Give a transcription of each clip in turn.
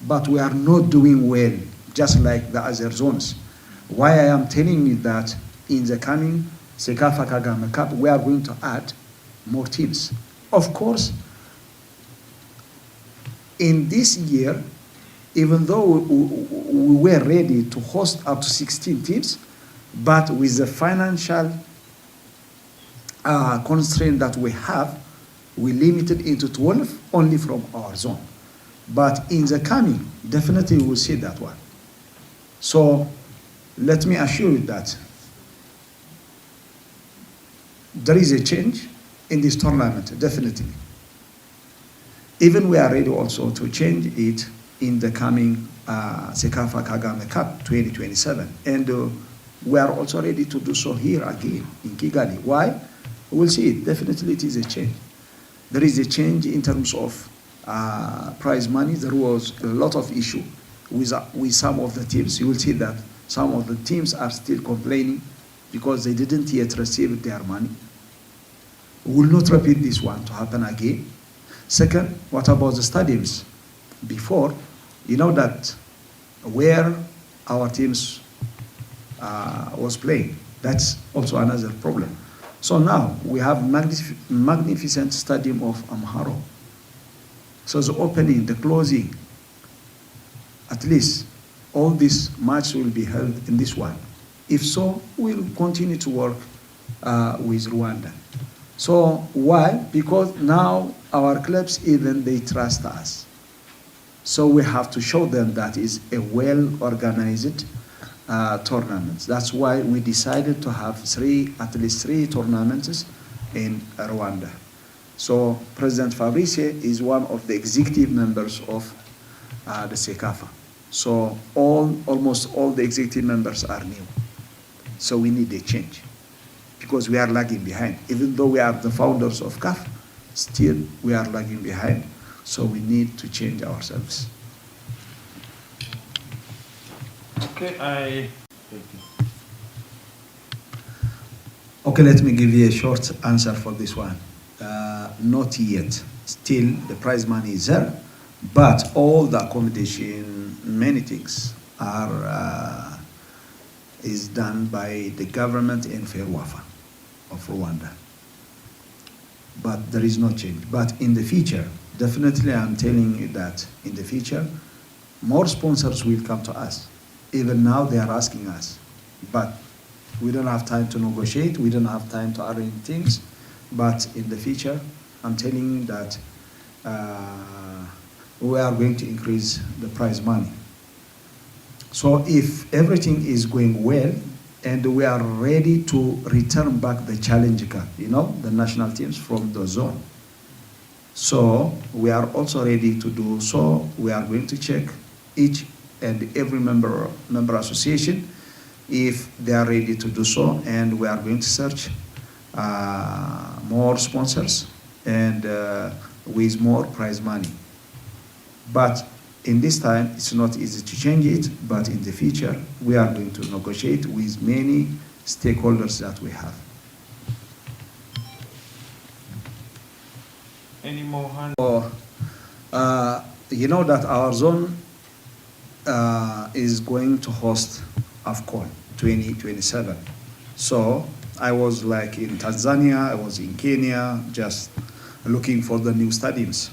but we are not doing well, just like the other zones. Why I am telling you that in the coming Cecafa Kagame Cup, we are going to add more teams. Of course, in this year, even though we were ready to host up to 16 teams, but with the financial constraint that we have, we limited into 12 only from our zone. But in the coming, definitely we will see that one. So let me assure you that there is a change in this tournament, definitely. Even we are ready also to change it in the coming Cecafa Kagame Cup 2027. And we are also ready to do so here again in Kigali. Why? We'll see it. Definitely it is a change. There is a change in terms of prize money. There was a lot of issue with some of the teams. You will see that some of the teams are still complaining because they didn't yet receive their money. We will not repeat this one to happen again. Second, what about the stadiums? Before, you know that where our teams was playing, that's also another problem. So now we have magnificent stadium of Amharo. So the opening, the closing, at least all these matches will be held in this one. If so, we'll continue to work with Rwanda. So why? Because now our clubs, even they trust us. So we have to show them that is a well-organized tournament. That's why we decided to have at least three tournaments in Rwanda. So President Fabrice is one of the executive members of the Cecafa. So almost all the executive members are new. So we need a change because we are lagging behind. Even though we are the founders of CAF, still we are lagging behind. So we need to change ourselves. Okay, Okay, let me give you a short answer for this one. Not yet. Still, the prize money is there, but all the accommodation, many things are is done by the government in Ferwafa of Rwanda. But there is no change. But in the future, definitely I'm telling you that in the future, more sponsors will come to us. Even now they are asking us, but we don't have time to negotiate, we don't have time to arrange things, but in the future, I'm telling you that we are going to increase the prize money. So if everything is going well, and we are ready to return back the Challenge Cup, you know, the national teams from the zone. So we are also ready to do so. We are going to check each and every member association if they are ready to do so, and we are going to search more sponsors and with more prize money. But in this time, it's not easy to change it, but in the future, we are going to negotiate with many stakeholders that we have. Any more hands? So, you know that our zone is going to host AFCON 2027. So I was like in Tanzania, I was in Kenya, just looking for the new stadiums.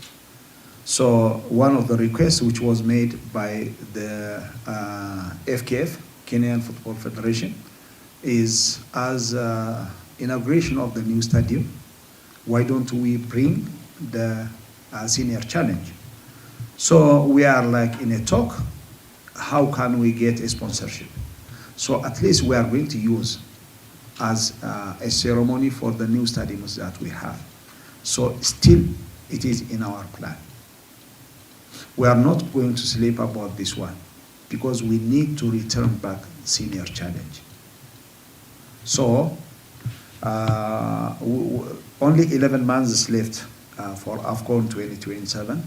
So one of the requests which was made by the FKF, Kenyan Football Federation, is as inauguration of the new stadium, why don't we bring the senior challenge? So we are like in a talk, how can we get a sponsorship? So at least we are going to use as a ceremony for the new stadiums that we have. So still it is in our plan. We are not going to sleep about this one because we need to return back senior challenge. So only 11 months left for AFCON 2027.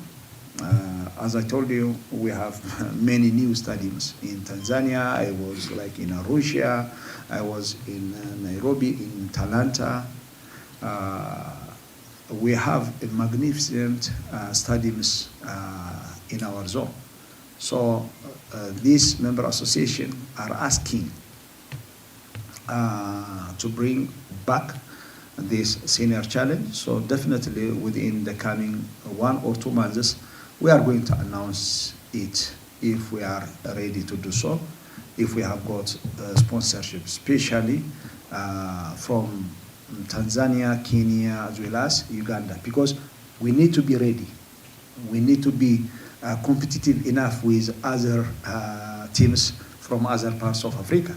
As I told you, we have many new stadiums in Tanzania. I was like in Arusha. I was in Nairobi, in Talanta. We have a magnificent stadiums in our zone. So these member association are asking to bring back this senior challenge. So definitely within the coming 1 or 2 months, we are going to announce it if we are ready to do so, if we have got sponsorship, especially from Tanzania, Kenya, as well as Uganda, because we need to be ready. We need to be competitive enough with other teams from other parts of Africa.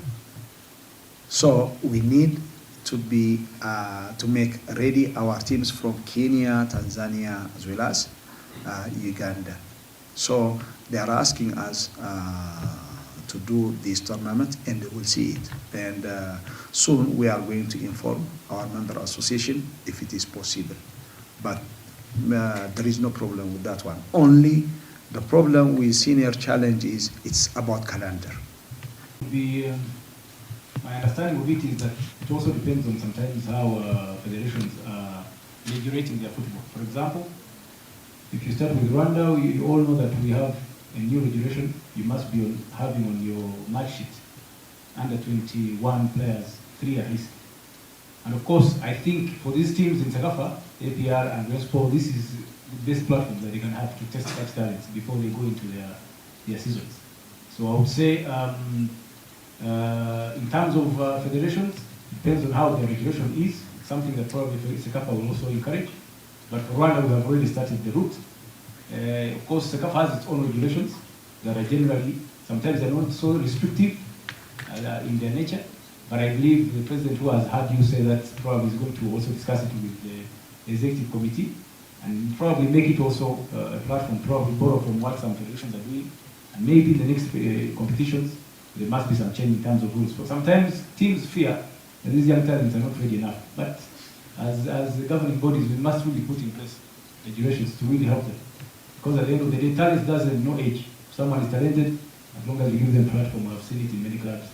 So we need to be to make ready our teams from Kenya, Tanzania, as well as Uganda. So they are asking us to do this tournament, and we'll see it. And soon we are going to inform our member association if it is possible. But there is no problem with that one. Only the problem with senior challenge is it's about calendar. My understanding of it is that it also depends on sometimes how federations are regulating their football. For example, if you start with Rwanda, you all know that we have a new regulation. You must be having on your match sheet under 21 players, 3 at least. And of course, I think for these teams in Cecafa, APR and Westport, this is the best platform that they can have to test such talents before they go into their seasons. So I would say, in terms of federations, it depends on how the regulation is. It's something that probably Cecafa will also encourage. But for Rwanda, we have already started the route. Of course, Cecafa has its own regulations that are generally, sometimes they're not so restrictive in their nature. But I believe the president who has had you say that probably is going to also discuss it with the executive committee and probably make it also a platform, probably borrow from what some federations are doing. And maybe in the next competitions, there must be some change in terms of rules. But sometimes teams fear that these young talents are not ready enough. But as the governing bodies, we must really put in place regulations to really help them. Because at the end of the day, talent doesn't know age. If someone is talented, as long as you give them a platform, I've seen it in many clubs.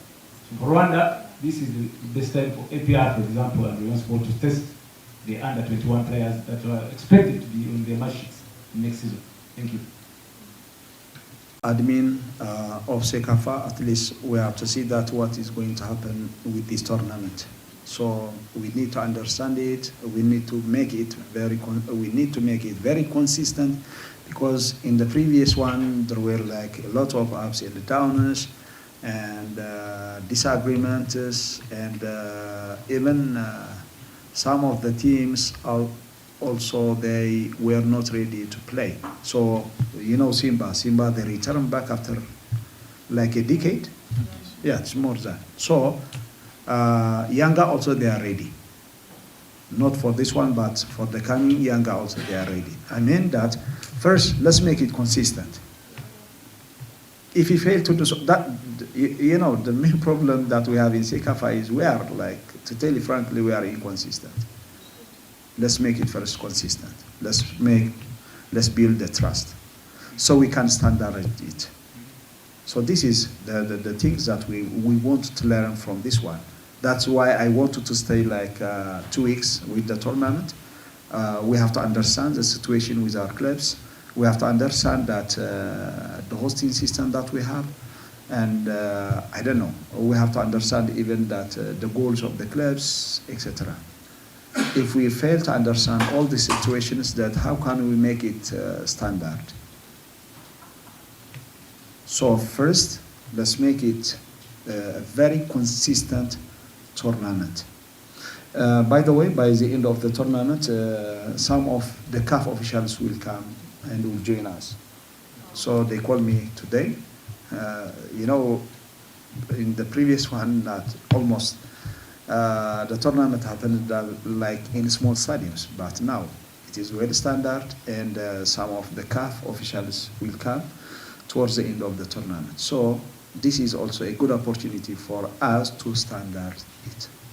So for Rwanda, this is the best time for APR, for example, and Rwanda Sport to test the under 21 players that are expected to be on their match sheets next season. Thank you. Admin of Cecafa, at least we have to see that what is going to happen with this tournament. So we need to understand it. We need to make it very consistent, because in the previous one there were like a lot of ups and downs and disagreements, and even some of the teams are also they were not ready to play. So you know Simba they returned back after like a decade. Yeah, it's more than so. Younger also they are ready. Not for this one, but for the coming younger also they are ready. I mean that first let's make it consistent. If we fail to do so, that you know the main problem that we have in Cecafa is we are like, to tell you frankly, we are inconsistent. Let's make it first consistent. Let's build the trust so we can standardize it. So this is the things that we want to learn from this one. That's why I wanted to stay like 2 weeks with the tournament. We have to understand the situation with our clubs. We have to understand that the hosting system that we have, and I don't know, we have to understand even that the goals of the clubs, etc. If we fail to understand all the situations, that how can we make it standard? So first, let's make it a very consistent tournament. By the way, by the end of the tournament, some of the CAF officials will come and will join us. So they called me today. You know, in the previous one, that almost the tournament happened like in small stadiums, but now it is well standard, and some of the CAF officials will come towards the end of the tournament. So this is also a good opportunity for us to standard it.